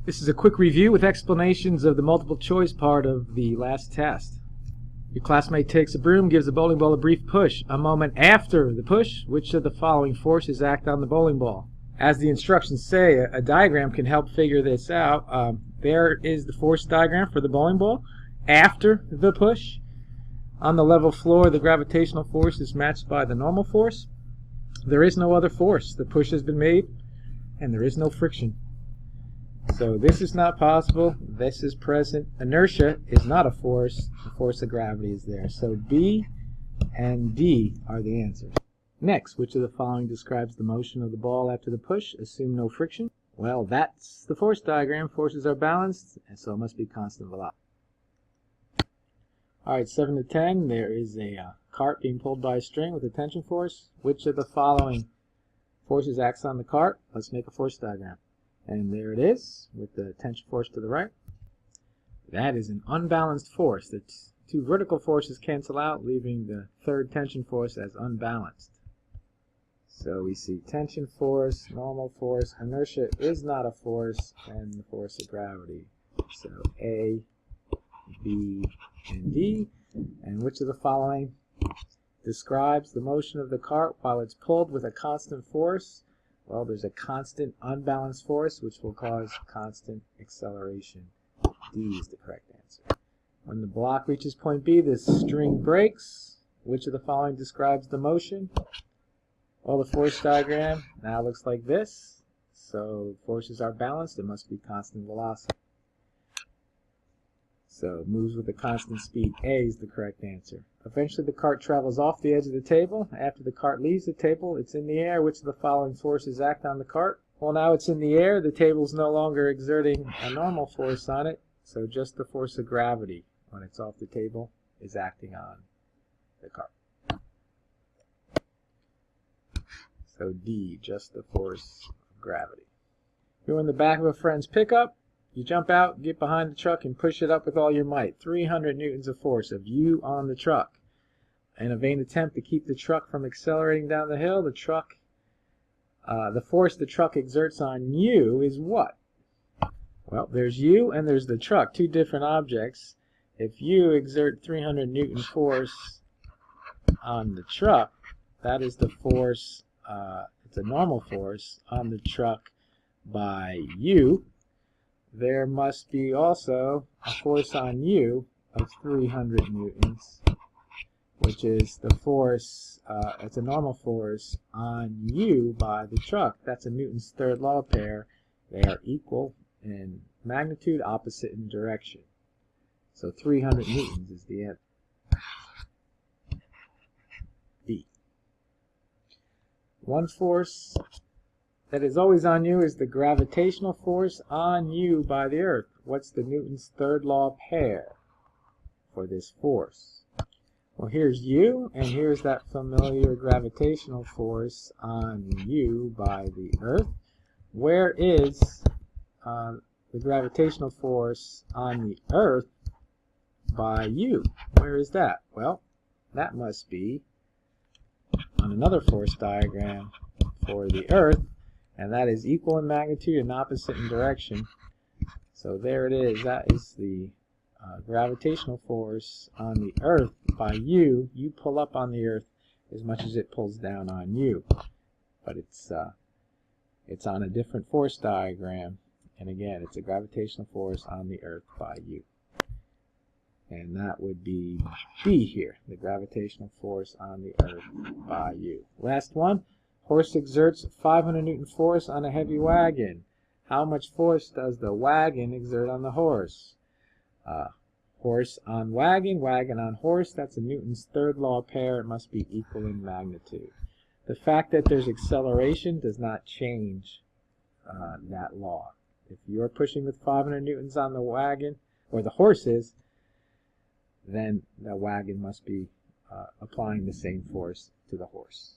This is a quick review with explanations of the multiple choice part of the last test. Your classmate takes a broom, gives the bowling ball a brief push. A moment after the push, which of the following forces act on the bowling ball? As the instructions say, a diagram can help figure this out. There is the force diagram for the bowling ball. After the push, on the level floor, the gravitational force is matched by the normal force. There is no other force. The push has been made, and there is no friction. So this is not possible. This is present. Inertia is not a force. The force of gravity is there. So B and D are the answers. Next, which of the following describes the motion of the ball after the push? Assume no friction. Well, that's the force diagram. Forces are balanced, and so it must be constant velocity. Alright, 7 to 10. There is a cart being pulled by a string with a tension force. Which of the following forces acts on the cart? Let's make a force diagram. And there it is, with the tension force to the right. That is an unbalanced force. The two vertical forces cancel out, leaving the third tension force as unbalanced. So we see tension force, normal force, inertia is not a force, and the force of gravity. So A, B, and D. And which of the following describes the motion of the cart while it's pulled with a constant force? Well, there's a constant unbalanced force which will cause constant acceleration. D is the correct answer. When the block reaches point B, the string breaks. Which of the following describes the motion? Well, the force diagram now looks like this. So forces are balanced. It must be constant velocity. So it moves with a constant speed. A is the correct answer. Eventually the cart travels off the edge of the table. After the cart leaves the table, it's in the air. Which of the following forces act on the cart? Well, now it's in the air. The table's no longer exerting a normal force on it. So just the force of gravity when it's off the table is acting on the cart. So D, just the force of gravity. You're in the back of a friend's pickup. You jump out, get behind the truck, and push it up with all your might. 300 newtons of force of you on the truck. In a vain attempt to keep the truck from accelerating down the hill, the force the truck exerts on you is what? Well, there's you and there's the truck, two different objects. If you exert 300 newton force on the truck, that is the force, it's a normal force on the truck by you. There must be also a force on you of 300 newtons, which is the force, it's a normal force on you by the truck. That's a Newton's third law pair. They are equal in magnitude, opposite in direction. So 300 newtons is the answer. B. One force that is always on you is the gravitational force on you by the earth. What's the Newton's third law pair for this force? Well, here's you, and here's that familiar gravitational force on you by the earth. Where is the gravitational force on the earth by you? Where is that? Well, that must be on another force diagram for the earth. And that is equal in magnitude and opposite in direction. So there it is. That is the gravitational force on the earth by you. You pull up on the earth as much as it pulls down on you. But it's on a different force diagram. And again, it's a gravitational force on the earth by you. And that would be B here, the gravitational force on the earth by you. Last one. Horse exerts 500 newton force on a heavy wagon. How much force does the wagon exert on the horse? Horse on wagon, wagon on horse. That's a Newton's third law pair. It must be equal in magnitude. The fact that there's acceleration does not change that law. If you're pushing with 500 newtons on the wagon, or the horse is, then the wagon must be applying the same force to the horse.